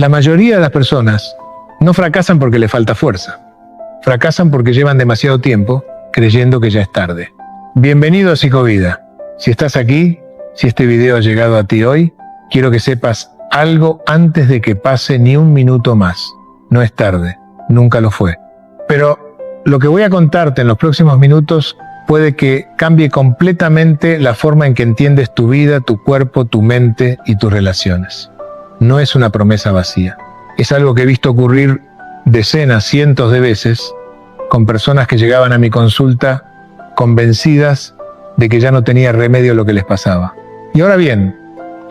La mayoría de las personas no fracasan porque les falta fuerza. Fracasan porque llevan demasiado tiempo creyendo que ya es tarde. Bienvenido a Psicovida. Si estás aquí, si este video ha llegado a ti hoy, quiero que sepas algo antes de que pase ni un minuto más. No es tarde, nunca lo fue. Pero lo que voy a contarte en los próximos minutos puede que cambie completamente la forma en que entiendes tu vida, tu cuerpo, tu mente y tus relaciones. No es una promesa vacía. Es algo que he visto ocurrir decenas, cientos de veces con personas que llegaban a mi consulta convencidas de que ya no tenía remedio lo que les pasaba. Y ahora bien,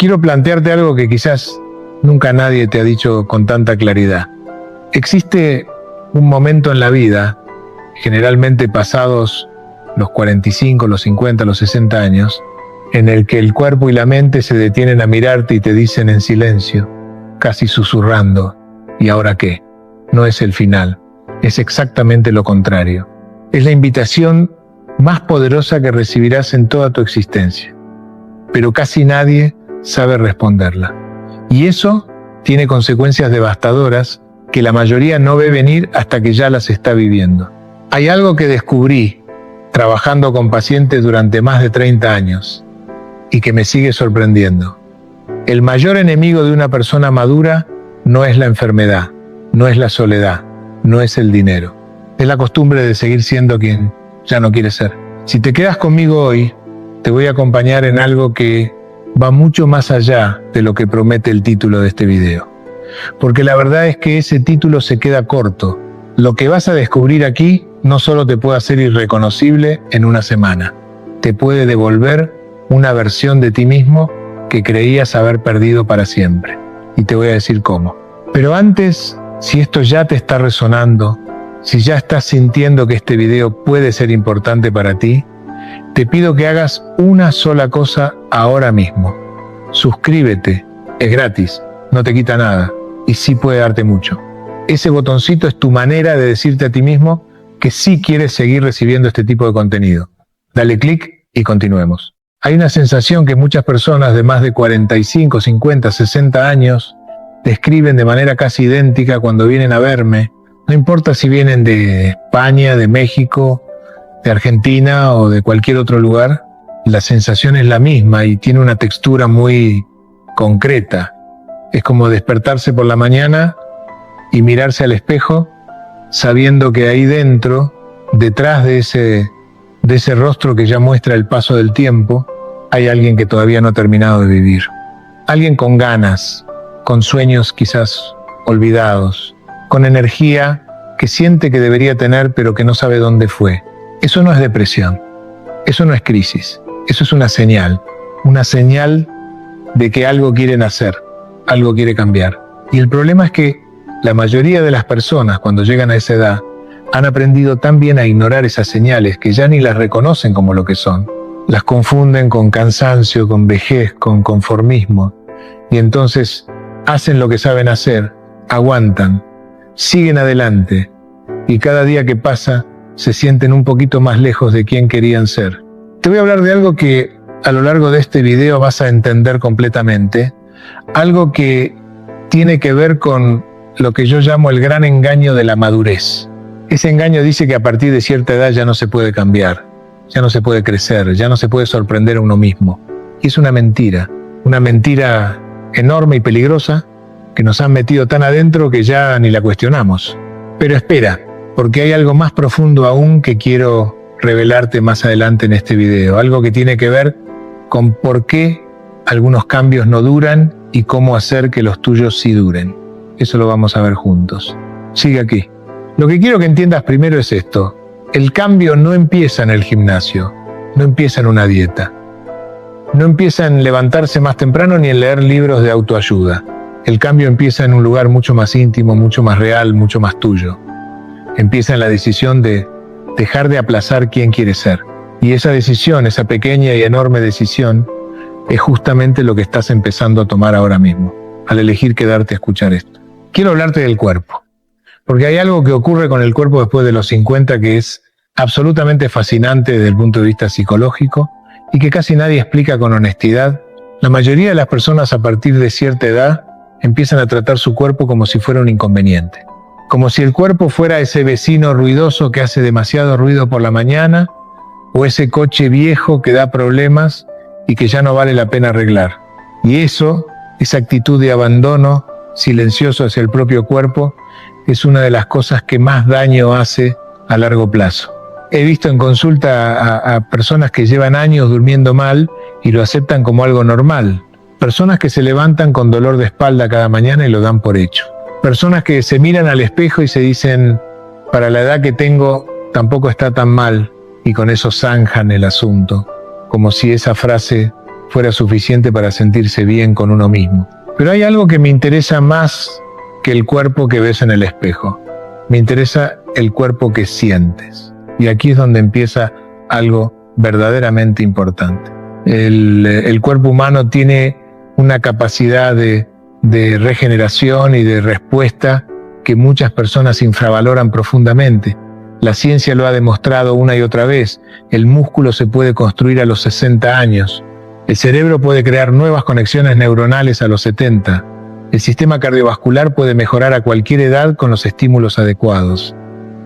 quiero plantearte algo que quizás nunca nadie te ha dicho con tanta claridad. Existe un momento en la vida, generalmente pasados los 45, los 50, los 60 años, en el que el cuerpo y la mente se detienen a mirarte y te dicen en silencio, casi susurrando, ¿y ahora qué? No es el final, es exactamente lo contrario. Es la invitación más poderosa que recibirás en toda tu existencia, pero casi nadie sabe responderla. Y eso tiene consecuencias devastadoras que la mayoría no ve venir hasta que ya las está viviendo. Hay algo que descubrí trabajando con pacientes durante más de 30 años y que me sigue sorprendiendo. El mayor enemigo de una persona madura no es la enfermedad, no es la soledad, no es el dinero. Es la costumbre de seguir siendo quien ya no quiere ser. Si te quedas conmigo hoy, te voy a acompañar en algo que va mucho más allá de lo que promete el título de este video. Porque la verdad es que ese título se queda corto. Lo que vas a descubrir aquí no solo te puede hacer irreconocible en una semana, te puede devolver una versión de ti mismo que creías haber perdido para siempre. Y te voy a decir cómo. Pero antes, si esto ya te está resonando, si ya estás sintiendo que este video puede ser importante para ti, te pido que hagas una sola cosa ahora mismo. Suscríbete, es gratis, no te quita nada y sí puede darte mucho. Ese botoncito es tu manera de decirte a ti mismo que sí quieres seguir recibiendo este tipo de contenido. Dale clic y continuemos. Hay una sensación que muchas personas de más de 45, 50, 60 años describen de manera casi idéntica cuando vienen a verme. No importa si vienen de España, de México, de Argentina o de cualquier otro lugar, la sensación es la misma y tiene una textura muy concreta. Es como despertarse por la mañana y mirarse al espejo sabiendo que ahí dentro, detrás de ese rostro que ya muestra el paso del tiempo, hay alguien que todavía no ha terminado de vivir. Alguien con ganas, con sueños quizás olvidados, con energía que siente que debería tener pero que no sabe dónde fue. Eso no es depresión, eso no es crisis, eso es una señal de que algo quieren hacer, algo quiere cambiar. Y el problema es que la mayoría de las personas cuando llegan a esa edad han aprendido tan bien a ignorar esas señales que ya ni las reconocen como lo que son. Las confunden con cansancio, con vejez, con conformismo. Y entonces hacen lo que saben hacer, aguantan, siguen adelante y cada día que pasa se sienten un poquito más lejos de quien querían ser. Te voy a hablar de algo que a lo largo de este video vas a entender completamente, algo que tiene que ver con lo que yo llamo el gran engaño de la madurez. Ese engaño dice que a partir de cierta edad ya no se puede cambiar, ya no se puede crecer, ya no se puede sorprender a uno mismo. Y es una mentira enorme y peligrosa que nos han metido tan adentro que ya ni la cuestionamos. Pero espera, porque hay algo más profundo aún que quiero revelarte más adelante en este video, algo que tiene que ver con por qué algunos cambios no duran y cómo hacer que los tuyos sí duren. Eso lo vamos a ver juntos. Sigue aquí. Lo que quiero que entiendas primero es esto. El cambio no empieza en el gimnasio, no empieza en una dieta, no empieza en levantarse más temprano ni en leer libros de autoayuda. El cambio empieza en un lugar mucho más íntimo, mucho más real, mucho más tuyo. Empieza en la decisión de dejar de aplazar quién quieres ser. Y esa decisión, esa pequeña y enorme decisión, es justamente lo que estás empezando a tomar ahora mismo, al elegir quedarte a escuchar esto. Quiero hablarte del cuerpo, porque hay algo que ocurre con el cuerpo después de los 50 que es absolutamente fascinante desde el punto de vista psicológico y que casi nadie explica con honestidad. La mayoría de las personas a partir de cierta edad empiezan a tratar su cuerpo como si fuera un inconveniente. Como si el cuerpo fuera ese vecino ruidoso que hace demasiado ruido por la mañana, o ese coche viejo que da problemas y que ya no vale la pena arreglar. Y esa actitud de abandono silencioso hacia el propio cuerpo, es una de las cosas que más daño hace a largo plazo. He visto en consulta a personas que llevan años durmiendo mal y lo aceptan como algo normal. Personas que se levantan con dolor de espalda cada mañana y lo dan por hecho. Personas que se miran al espejo y se dicen, para la edad que tengo, tampoco está tan mal, y con eso zanjan el asunto, como si esa frase fuera suficiente para sentirse bien con uno mismo. Pero hay algo que me interesa más que el cuerpo que ves en el espejo. Me interesa el cuerpo que sientes. Y aquí es donde empieza algo verdaderamente importante. El cuerpo humano tiene una capacidad de regeneración y de respuesta que muchas personas infravaloran profundamente. La ciencia lo ha demostrado una y otra vez. El músculo se puede construir a los 60 años. El cerebro puede crear nuevas conexiones neuronales a los 70. El sistema cardiovascular puede mejorar a cualquier edad con los estímulos adecuados.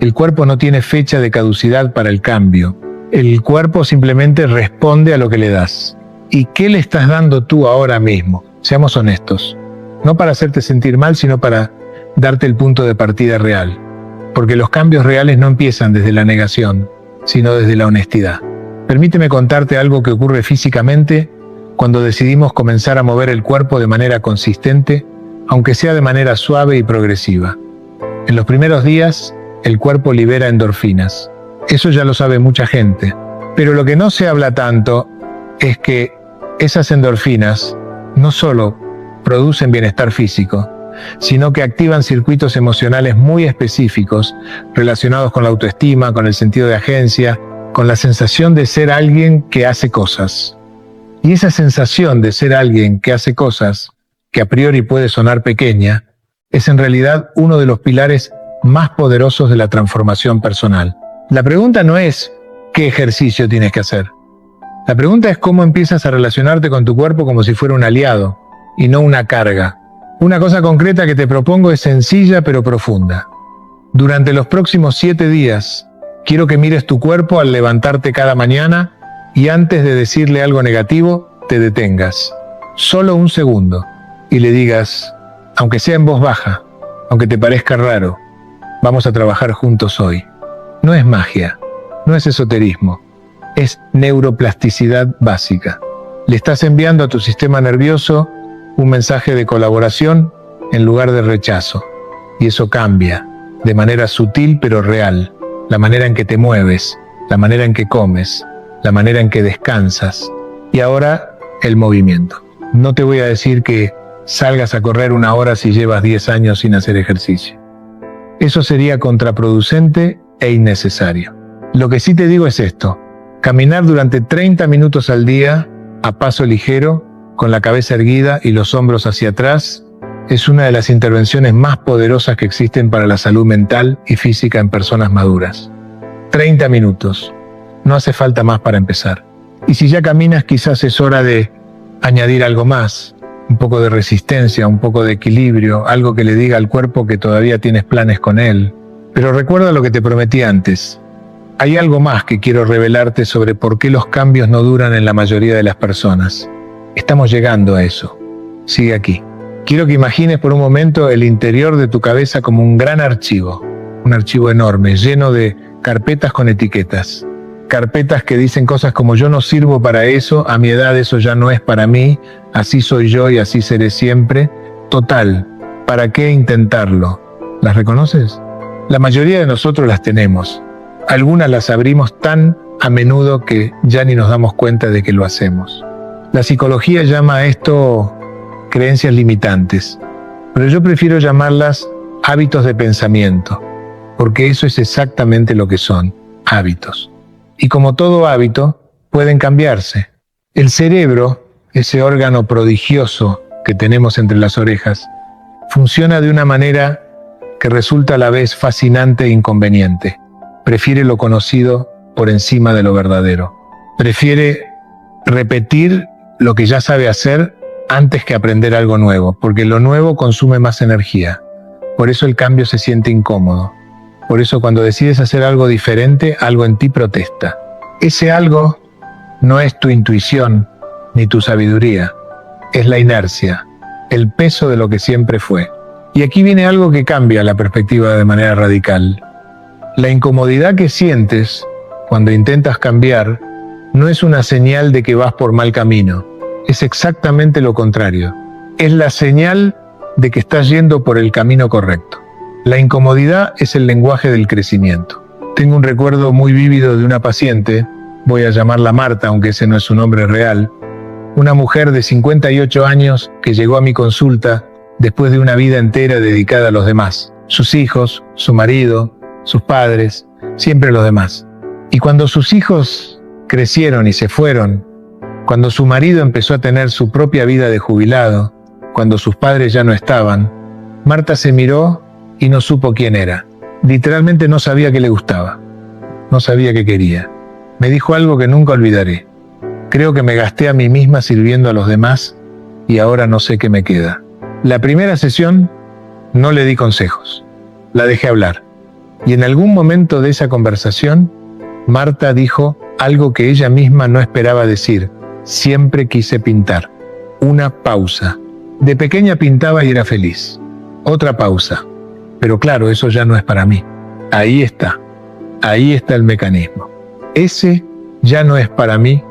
El cuerpo no tiene fecha de caducidad para el cambio. El cuerpo simplemente responde a lo que le das. ¿Y qué le estás dando tú ahora mismo? Seamos honestos. No para hacerte sentir mal, sino para darte el punto de partida real. Porque los cambios reales no empiezan desde la negación, sino desde la honestidad. Permíteme contarte algo que ocurre físicamente cuando decidimos comenzar a mover el cuerpo de manera consistente, aunque sea de manera suave y progresiva. En los primeros días, el cuerpo libera endorfinas. Eso ya lo sabe mucha gente. Pero lo que no se habla tanto es que esas endorfinas no solo producen bienestar físico, sino que activan circuitos emocionales muy específicos relacionados con la autoestima, con el sentido de agencia, con la sensación de ser alguien que hace cosas. Y esa sensación de ser alguien que hace cosas, que a priori puede sonar pequeña, es en realidad uno de los pilares más poderosos de la transformación personal. La pregunta no es qué ejercicio tienes que hacer. La pregunta es cómo empiezas a relacionarte con tu cuerpo como si fuera un aliado y no una carga. Una cosa concreta que te propongo es sencilla pero profunda. Durante los próximos 7 días, quiero que mires tu cuerpo al levantarte cada mañana y antes de decirle algo negativo, te detengas. Solo un segundo. Y le digas, aunque sea en voz baja, aunque te parezca raro, vamos a trabajar juntos hoy. No es magia, no es esoterismo, es neuroplasticidad básica. Le estás enviando a tu sistema nervioso un mensaje de colaboración en lugar de rechazo. Y eso cambia, de manera sutil pero real, la manera en que te mueves, la manera en que comes, la manera en que descansas. Y ahora, el movimiento. No te voy a decir que salgas a correr 1 hora si llevas 10 años sin hacer ejercicio. Eso sería contraproducente e innecesario. Lo que sí te digo es esto: caminar durante 30 minutos al día, a paso ligero, con la cabeza erguida y los hombros hacia atrás, es una de las intervenciones más poderosas que existen para la salud mental y física en personas maduras. 30 minutos. No hace falta más para empezar. Y si ya caminas, quizás es hora de añadir algo más. Un poco de resistencia, un poco de equilibrio, algo que le diga al cuerpo que todavía tienes planes con él. Pero recuerda lo que te prometí antes. Hay algo más que quiero revelarte sobre por qué los cambios no duran en la mayoría de las personas. Estamos llegando a eso. Sigue aquí. Quiero que imagines por un momento el interior de tu cabeza como un gran archivo. Un archivo enorme, lleno de carpetas con etiquetas. Carpetas que dicen cosas como: yo no sirvo para eso, a mi edad eso ya no es para mí, así soy yo y así seré siempre. Total, ¿para qué intentarlo? ¿Las reconoces? La mayoría de nosotros las tenemos. Algunas las abrimos tan a menudo que ya ni nos damos cuenta de que lo hacemos. La psicología llama a esto creencias limitantes, pero yo prefiero llamarlas hábitos de pensamiento, porque eso es exactamente lo que son, hábitos. Y como todo hábito, pueden cambiarse. El cerebro, ese órgano prodigioso que tenemos entre las orejas, funciona de una manera que resulta a la vez fascinante e inconveniente. Prefiere lo conocido por encima de lo verdadero. Prefiere repetir lo que ya sabe hacer antes que aprender algo nuevo, porque lo nuevo consume más energía. Por eso el cambio se siente incómodo. Por eso cuando decides hacer algo diferente, algo en ti protesta. Ese algo no es tu intuición ni tu sabiduría, es la inercia, el peso de lo que siempre fue. Y aquí viene algo que cambia la perspectiva de manera radical. La incomodidad que sientes cuando intentas cambiar no es una señal de que vas por mal camino, es exactamente lo contrario. Es la señal de que estás yendo por el camino correcto. La incomodidad es el lenguaje del crecimiento. Tengo un recuerdo muy vívido de una paciente, voy a llamarla Marta, aunque ese no es su nombre real, una mujer de 58 años que llegó a mi consulta después de una vida entera dedicada a los demás, sus hijos, su marido, sus padres, siempre los demás. Y cuando sus hijos crecieron y se fueron, cuando su marido empezó a tener su propia vida de jubilado, cuando sus padres ya no estaban, Marta se miró y no supo quién era. Literalmente no sabía qué le gustaba, no sabía qué quería. Me dijo algo que nunca olvidaré. Creo que me gasté a mí misma sirviendo a los demás y ahora no sé qué me queda. La primera sesión no le di consejos, la dejé hablar. Y en algún momento de esa conversación, Marta dijo algo que ella misma no esperaba decir. Siempre quise pintar. Una pausa. De pequeña pintaba y era feliz. Otra pausa. Pero claro, eso ya no es para mí. Ahí está el mecanismo. Ese ya no es para mí,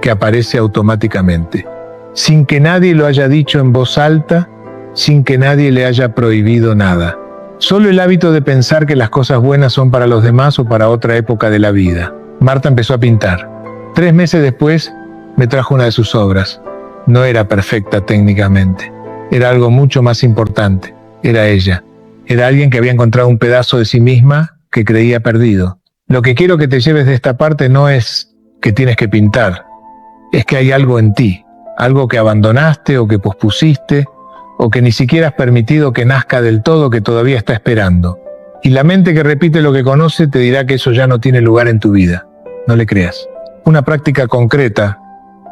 que aparece automáticamente, sin que nadie lo haya dicho en voz alta, sin que nadie le haya prohibido nada. Solo el hábito de pensar que las cosas buenas son para los demás o para otra época de la vida. Marta empezó a pintar. 3 meses después me trajo una de sus obras. No era perfecta técnicamente. Era algo mucho más importante. Era ella. Era alguien que había encontrado un pedazo de sí misma que creía perdido. Lo que quiero que te lleves de esta parte no es que tienes que pintar. Es que hay algo en ti. Algo que abandonaste o que pospusiste o que ni siquiera has permitido que nazca del todo, que todavía está esperando. Y la mente que repite lo que conoce te dirá que eso ya no tiene lugar en tu vida. No le creas. Una práctica concreta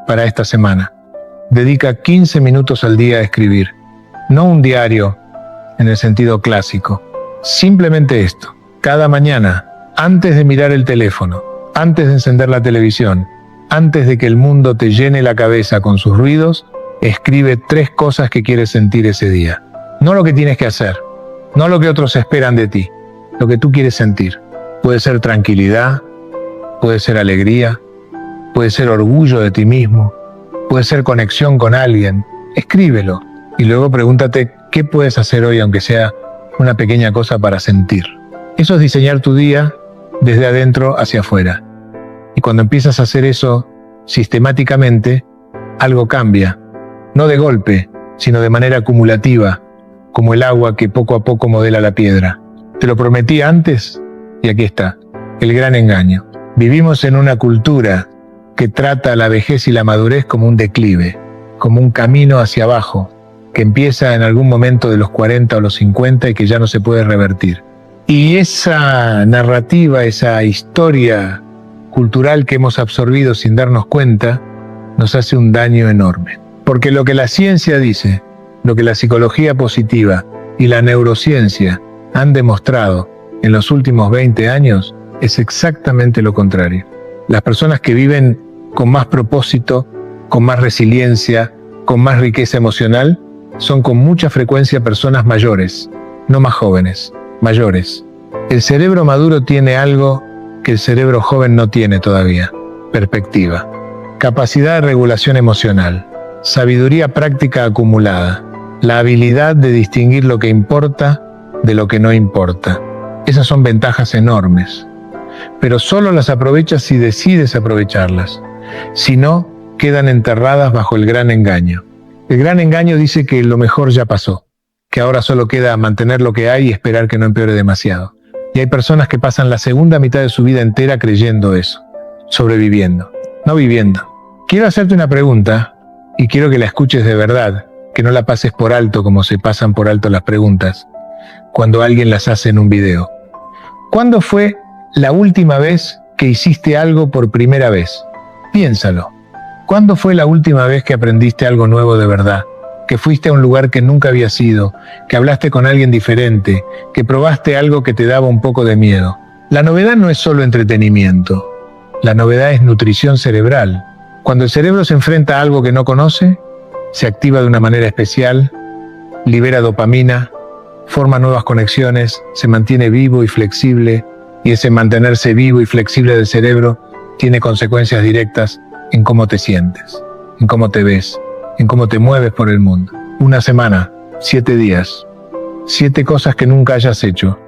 para esta semana. Dedica 15 minutos al día a escribir. No un diario en el sentido clásico. Simplemente esto. Cada mañana, antes de mirar el teléfono, antes de encender la televisión, antes de que el mundo te llene la cabeza con sus ruidos, escribe 3 cosas que quieres sentir ese día. No lo que tienes que hacer, no lo que otros esperan de ti, lo que tú quieres sentir. Puede ser tranquilidad, puede ser alegría, puede ser orgullo de ti mismo, puede ser conexión con alguien. Escríbelo y luego pregúntate qué puedes hacer hoy, aunque sea una pequeña cosa para sentir. Eso es diseñar tu día desde adentro hacia afuera. Y cuando empiezas a hacer eso sistemáticamente, algo cambia. No de golpe, sino de manera acumulativa, como el agua que poco a poco modela la piedra. Te lo prometí antes y aquí está, el gran engaño. Vivimos en una cultura que trata a la vejez y la madurez como un declive, como un camino hacia abajo, que empieza en algún momento de los 40 o los 50 y que ya no se puede revertir. Y esa narrativa, esa historia cultural que hemos absorbido sin darnos cuenta, nos hace un daño enorme. Porque lo que la ciencia dice, lo que la psicología positiva y la neurociencia han demostrado en los últimos 20 años es exactamente lo contrario. Las personas que viven con más propósito, con más resiliencia, con más riqueza emocional, son con mucha frecuencia personas mayores, no más jóvenes, mayores. El cerebro maduro tiene algo que el cerebro joven no tiene todavía: perspectiva, capacidad de regulación emocional, sabiduría práctica acumulada, la habilidad de distinguir lo que importa de lo que no importa. Esas son ventajas enormes, pero solo las aprovechas si decides aprovecharlas. Si no, quedan enterradas bajo el gran engaño. El gran engaño dice que lo mejor ya pasó, que ahora solo queda mantener lo que hay y esperar que no empeore demasiado. Y hay personas que pasan la segunda mitad de su vida entera creyendo eso, sobreviviendo, no viviendo. Quiero hacerte una pregunta y quiero que la escuches de verdad, que no la pases por alto como se pasan por alto las preguntas cuando alguien las hace en un video. ¿Cuándo fue la última vez que hiciste algo por primera vez? Piénsalo. ¿Cuándo fue la última vez que aprendiste algo nuevo de verdad? Que fuiste a un lugar que nunca habías ido, que hablaste con alguien diferente, que probaste algo que te daba un poco de miedo. La novedad no es solo entretenimiento. La novedad es nutrición cerebral. Cuando el cerebro se enfrenta a algo que no conoce, se activa de una manera especial, libera dopamina, forma nuevas conexiones, se mantiene vivo y flexible, y ese mantenerse vivo y flexible del cerebro tiene consecuencias directas en cómo te sientes, en cómo te ves, en cómo te mueves por el mundo. Una semana, 7 días, 7 cosas que nunca hayas hecho.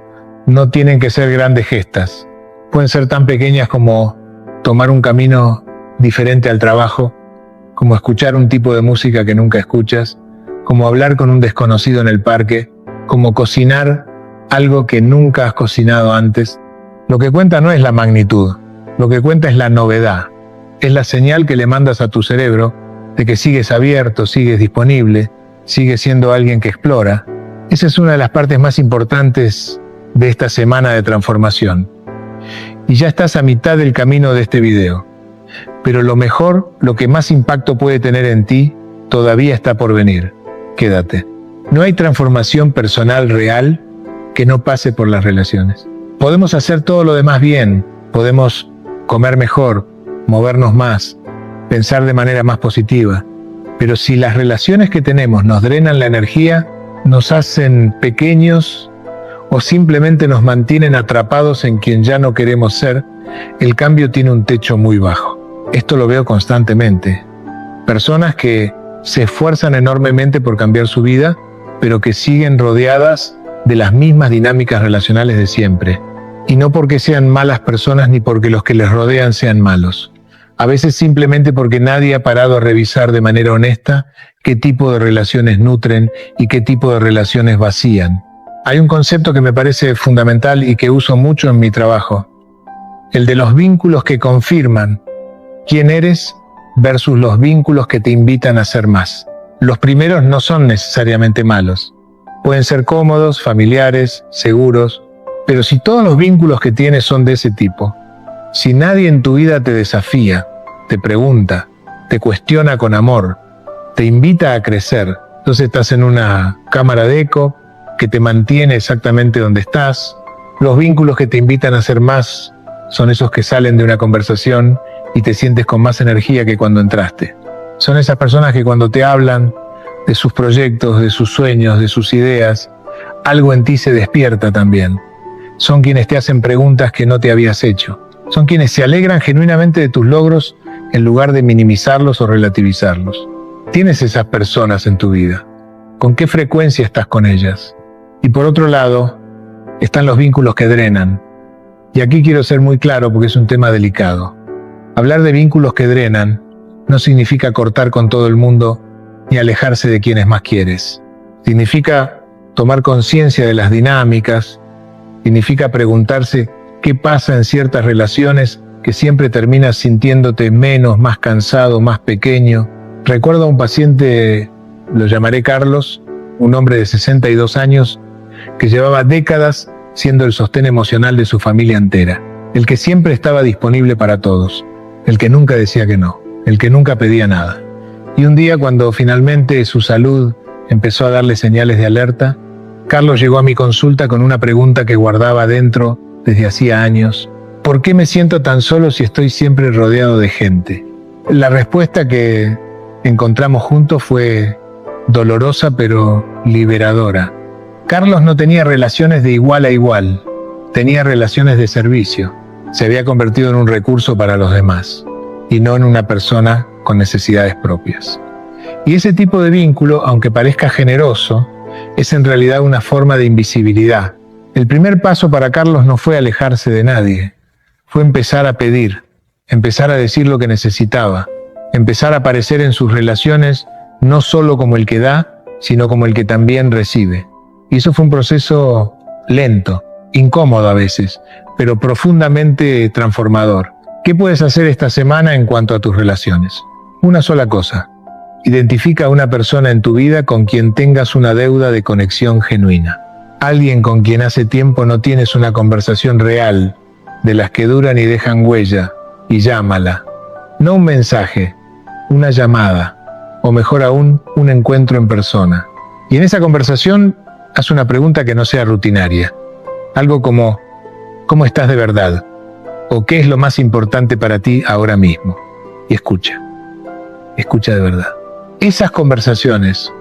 No tienen que ser grandes gestas. Pueden ser tan pequeñas como tomar un camino diferente al trabajo, como escuchar un tipo de música que nunca escuchas, como hablar con un desconocido en el parque, como cocinar algo que nunca has cocinado antes. Lo que cuenta no es la magnitud, lo que cuenta es la novedad. Es la señal que le mandas a tu cerebro de que sigues abierto, sigues disponible, sigues siendo alguien que explora. Esa es una de las partes más importantes de esta semana de transformación. Y ya estás a mitad del camino de este video. Pero lo mejor, lo que más impacto puede tener en ti, todavía está por venir. Quédate. No hay transformación personal real que no pase por las relaciones. Podemos hacer todo lo demás bien, podemos comer mejor, movernos más, pensar de manera más positiva, pero si las relaciones que tenemos nos drenan la energía, nos hacen pequeños o simplemente nos mantienen atrapados en quien ya no queremos ser, el cambio tiene un techo muy bajo. Esto lo veo constantemente. Personas que se esfuerzan enormemente por cambiar su vida, pero que siguen rodeadas de las mismas dinámicas relacionales de siempre. Y no porque sean malas personas ni porque los que les rodean sean malos. A veces simplemente porque nadie ha parado a revisar de manera honesta qué tipo de relaciones nutren y qué tipo de relaciones vacían. Hay un concepto que me parece fundamental y que uso mucho en mi trabajo. El de los vínculos que confirman quién eres versus los vínculos que te invitan a ser más. Los primeros no son necesariamente malos. Pueden ser cómodos, familiares, seguros, pero si todos los vínculos que tienes son de ese tipo, si nadie en tu vida te desafía, te pregunta, te cuestiona con amor, te invita a crecer, entonces estás en una cámara de eco que te mantiene exactamente donde estás. Los vínculos que te invitan a ser más son esos que salen de una conversación y te sientes con más energía que cuando entraste. Son esas personas que cuando te hablan de sus proyectos, de sus sueños, de sus ideas, algo en ti se despierta también. Son quienes te hacen preguntas que no te habías hecho. Son quienes se alegran genuinamente de tus logros en lugar de minimizarlos o relativizarlos. Tienes esas personas en tu vida. ¿Con qué frecuencia estás con ellas? Y por otro lado, están los vínculos que drenan. Y aquí quiero ser muy claro porque es un tema delicado. Hablar de vínculos que drenan no significa cortar con todo el mundo ni alejarse de quienes más quieres. Significa tomar conciencia de las dinámicas, significa preguntarse qué pasa en ciertas relaciones que siempre terminas sintiéndote menos, más cansado, más pequeño. Recuerdo a un paciente, lo llamaré Carlos, un hombre de 62 años, que llevaba décadas siendo el sostén emocional de su familia entera, el que siempre estaba disponible para todos, el que nunca decía que no, el que nunca pedía nada. Y un día, cuando finalmente su salud empezó a darle señales de alerta, Carlos llegó a mi consulta con una pregunta que guardaba dentro desde hacía años. ¿Por qué me siento tan solo si estoy siempre rodeado de gente? La respuesta que encontramos juntos fue dolorosa pero liberadora. Carlos no tenía relaciones de igual a igual, tenía relaciones de servicio. Se había convertido en un recurso para los demás y no en una persona con necesidades propias. Y ese tipo de vínculo, aunque parezca generoso, es en realidad una forma de invisibilidad. El primer paso para Carlos no fue alejarse de nadie, fue empezar a pedir, empezar a decir lo que necesitaba, empezar a aparecer en sus relaciones no solo como el que da, sino como el que también recibe. Y eso fue un proceso lento, incómodo a veces, pero profundamente transformador. ¿Qué puedes hacer esta semana en cuanto a tus relaciones? Una sola cosa. Identifica a una persona en tu vida con quien tengas una deuda de conexión genuina. Alguien con quien hace tiempo no tienes una conversación real, de las que duran y dejan huella, y llámala. No un mensaje, una llamada, o mejor aún, un encuentro en persona. Y en esa conversación, haz una pregunta que no sea rutinaria. Algo como, ¿cómo estás de verdad? O ¿qué es lo más importante para ti ahora mismo? Y escucha de verdad. Esas conversaciones,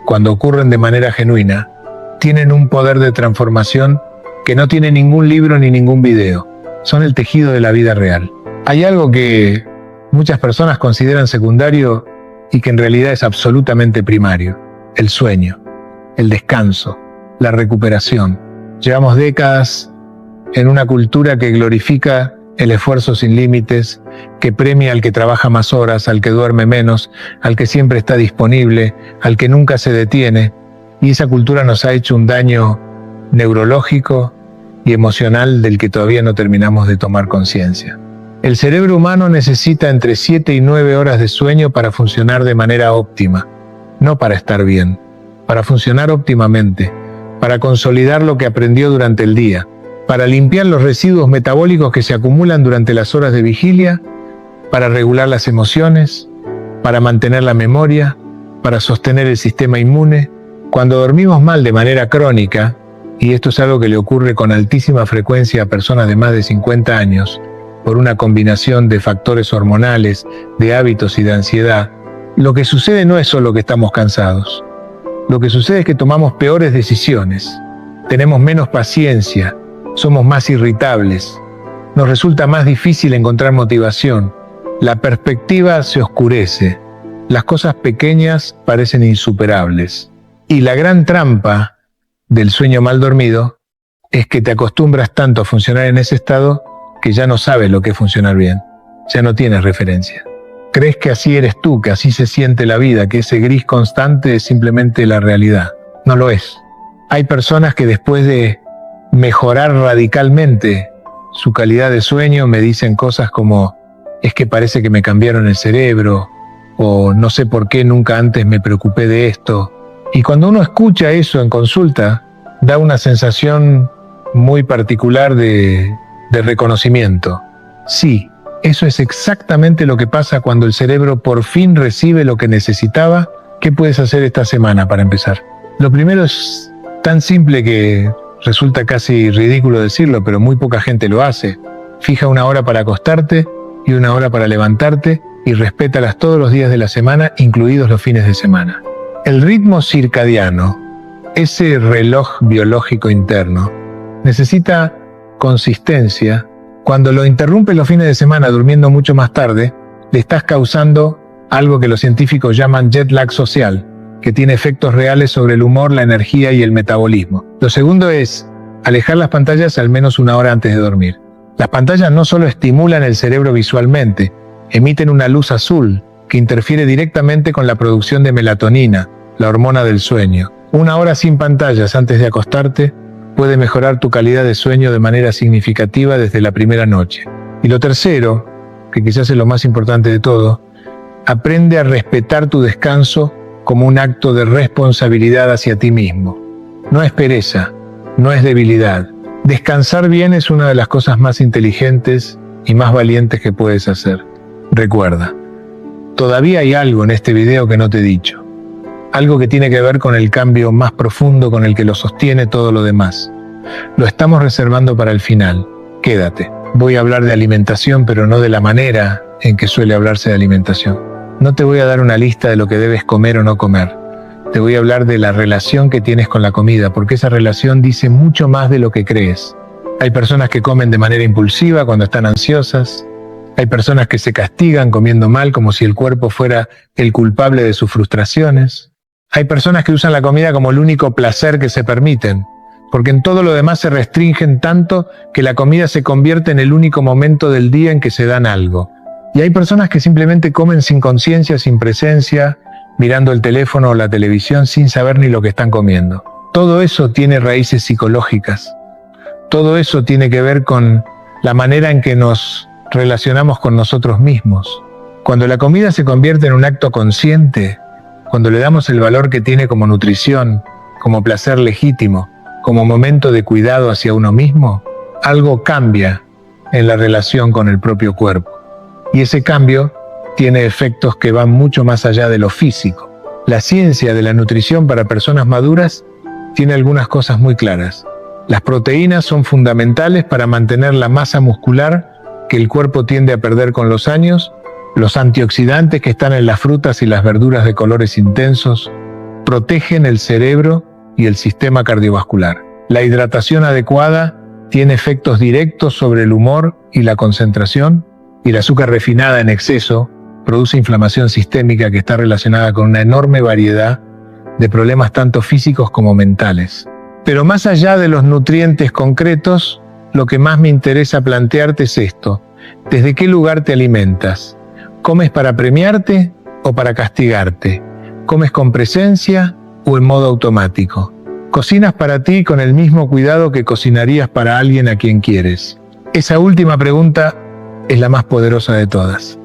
cuando ocurren de manera genuina, tienen un poder de transformación que no tiene ningún libro ni ningún video. Son el tejido de la vida real. Hay algo que muchas personas consideran secundario y que en realidad es absolutamente primario: el sueño, el descanso, la recuperación. Llevamos décadas en una cultura que glorifica el esfuerzo sin límites, que premia al que trabaja más horas, al que duerme menos, al que siempre está disponible, al que nunca se detiene. Y esa cultura nos ha hecho un daño neurológico y emocional del que todavía no terminamos de tomar conciencia. El cerebro humano necesita entre 7 y 9 horas de sueño para funcionar de manera óptima, no para estar bien, para funcionar óptimamente, para consolidar lo que aprendió durante el día, para limpiar los residuos metabólicos que se acumulan durante las horas de vigilia, para regular las emociones, para mantener la memoria, para sostener el sistema inmune. Cuando dormimos mal de manera crónica, y esto es algo que le ocurre con altísima frecuencia a personas de más de 50 años, por una combinación de factores hormonales, de hábitos y de ansiedad, lo que sucede no es solo que estamos cansados. Lo que sucede es que tomamos peores decisiones, tenemos menos paciencia, somos más irritables, nos resulta más difícil encontrar motivación, la perspectiva se oscurece, las cosas pequeñas parecen insuperables. Y la gran trampa del sueño mal dormido es que te acostumbras tanto a funcionar en ese estado que ya no sabes lo que es funcionar bien, ya no tienes referencia. Crees que así eres tú, que así se siente la vida, que ese gris constante es simplemente la realidad. No lo es. Hay personas que después de mejorar radicalmente su calidad de sueño me dicen cosas como: es que parece que me cambiaron el cerebro, o no sé por qué nunca antes me preocupé de esto. Y cuando uno escucha eso en consulta, da una sensación muy particular de reconocimiento. Sí, eso es exactamente lo que pasa cuando el cerebro por fin recibe lo que necesitaba. ¿Qué puedes hacer esta semana para empezar? Lo primero es tan simple que resulta casi ridículo decirlo, pero muy poca gente lo hace. Fija una hora para acostarte y una hora para levantarte y respétalas todos los días de la semana, incluidos los fines de semana. El ritmo circadiano, ese reloj biológico interno, necesita consistencia. Cuando lo interrumpes los fines de semana durmiendo mucho más tarde, le estás causando algo que los científicos llaman jet lag social, que tiene efectos reales sobre el humor, la energía y el metabolismo. Lo segundo es alejar las pantallas al menos una hora antes de dormir. Las pantallas no solo estimulan el cerebro visualmente, emiten una luz azul que interfiere directamente con la producción de melatonina, la hormona del sueño. Una hora sin pantallas antes de acostarte puede mejorar tu calidad de sueño de manera significativa desde la primera noche. Y lo tercero, que quizás es lo más importante de todo, aprende a respetar tu descanso como un acto de responsabilidad hacia ti mismo. No es pereza, no es debilidad. Descansar bien es una de las cosas más inteligentes y más valientes que puedes hacer. Recuerda, todavía hay algo en este video que no te he dicho. Algo que tiene que ver con el cambio más profundo con el que lo sostiene todo lo demás. Lo estamos reservando para el final. Quédate. Voy a hablar de alimentación, pero no de la manera en que suele hablarse de alimentación. No te voy a dar una lista de lo que debes comer o no comer. Te voy a hablar de la relación que tienes con la comida, porque esa relación dice mucho más de lo que crees. Hay personas que comen de manera impulsiva cuando están ansiosas. Hay personas que se castigan comiendo mal como si el cuerpo fuera el culpable de sus frustraciones. Hay personas que usan la comida como el único placer que se permiten, porque en todo lo demás se restringen tanto que la comida se convierte en el único momento del día en que se dan algo. Y hay personas que simplemente comen sin conciencia, sin presencia, mirando el teléfono o la televisión sin saber ni lo que están comiendo. Todo eso tiene raíces psicológicas. Todo eso tiene que ver con la manera en que nos relacionamos con nosotros mismos. Cuando la comida se convierte en un acto consciente, cuando le damos el valor que tiene como nutrición, como placer legítimo, como momento de cuidado hacia uno mismo, algo cambia en la relación con el propio cuerpo. Y ese cambio tiene efectos que van mucho más allá de lo físico. La ciencia de la nutrición para personas maduras tiene algunas cosas muy claras. Las proteínas son fundamentales para mantener la masa muscular que el cuerpo tiende a perder con los años. Los antioxidantes que están en las frutas y las verduras de colores intensos protegen el cerebro y el sistema cardiovascular. La hidratación adecuada tiene efectos directos sobre el humor y la concentración, y el azúcar refinada en exceso produce inflamación sistémica que está relacionada con una enorme variedad de problemas tanto físicos como mentales. Pero más allá de los nutrientes concretos, lo que más me interesa plantearte es esto: ¿desde qué lugar te alimentas? ¿Comes para premiarte o para castigarte? ¿Comes con presencia o en modo automático? ¿Cocinas para ti con el mismo cuidado que cocinarías para alguien a quien quieres? Esa última pregunta es la más poderosa de todas.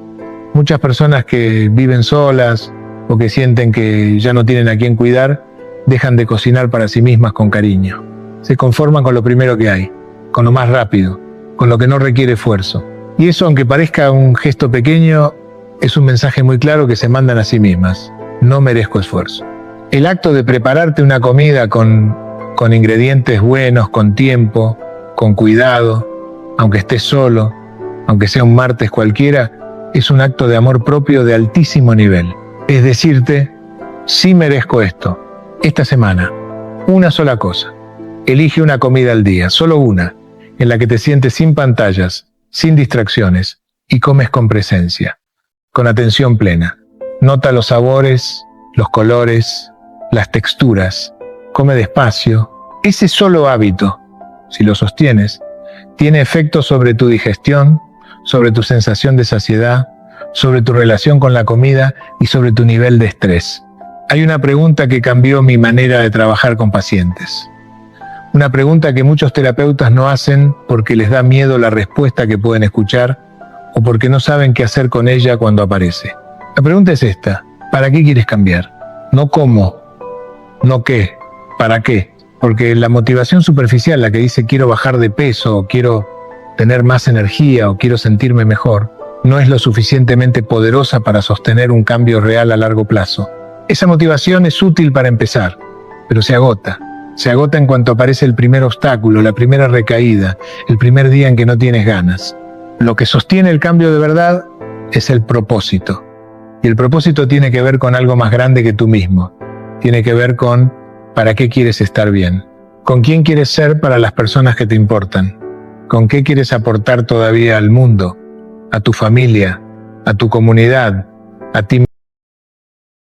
Muchas personas que viven solas o que sienten que ya no tienen a quien cuidar, dejan de cocinar para sí mismas con cariño. Se conforman con lo primero que hay, con lo más rápido, con lo que no requiere esfuerzo. Y eso, aunque parezca un gesto pequeño, es un mensaje muy claro que se mandan a sí mismas: no merezco esfuerzo. El acto de prepararte una comida con ingredientes buenos, con tiempo, con cuidado, aunque estés solo, aunque sea un martes cualquiera, es un acto de amor propio de altísimo nivel. Es decirte: sí merezco esto. Esta semana, una sola cosa. Elige una comida al día, solo una, en la que te sientes sin pantallas, sin distracciones, y comes con presencia, con atención plena. Nota los sabores, los colores, las texturas. Come despacio. Ese solo hábito, si lo sostienes, tiene efectos sobre tu digestión, sobre tu sensación de saciedad, sobre tu relación con la comida y sobre tu nivel de estrés. Hay una pregunta que cambió mi manera de trabajar con pacientes. Una pregunta que muchos terapeutas no hacen porque les da miedo la respuesta que pueden escuchar o porque no saben qué hacer con ella cuando aparece. La pregunta es esta: ¿para qué quieres cambiar? No cómo, no qué, ¿para qué? Porque la motivación superficial, la que dice quiero bajar de peso, o quiero tener más energía, o quiero sentirme mejor, no es lo suficientemente poderosa para sostener un cambio real a largo plazo. Esa motivación es útil para empezar, pero se agota. Se agota en cuanto aparece el primer obstáculo, la primera recaída, el primer día en que no tienes ganas. Lo que sostiene el cambio de verdad es el propósito. Y el propósito tiene que ver con algo más grande que tú mismo. Tiene que ver con ¿para qué quieres estar bien? ¿Con quién quieres ser para las personas que te importan? ¿Con qué quieres aportar todavía al mundo, a tu familia, a tu comunidad, a ti mismo?